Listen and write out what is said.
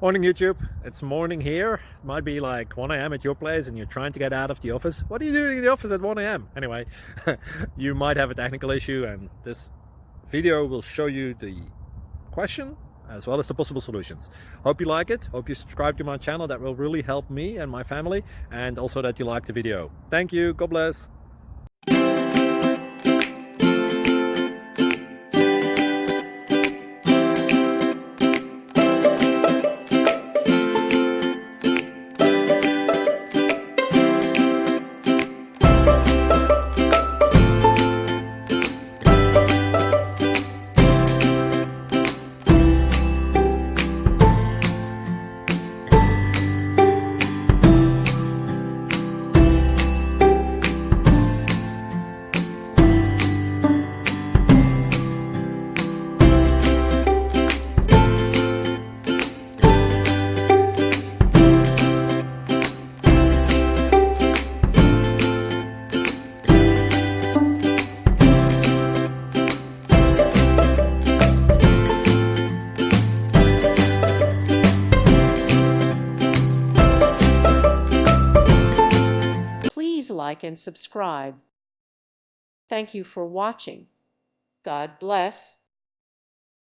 Morning YouTube, it's morning here. It might be like 1 a.m. at your place and you're trying to get out of the office. What are you doing in the office at 1 a.m.? Anyway, you might have a technical issue and this video will show you the question as well as the possible solutions. Hope you like it, hope you subscribe to my channel. That will really help me and my family, and also that you like the video. Thank you, God bless. Please like and subscribe. Thank you for watching. God bless.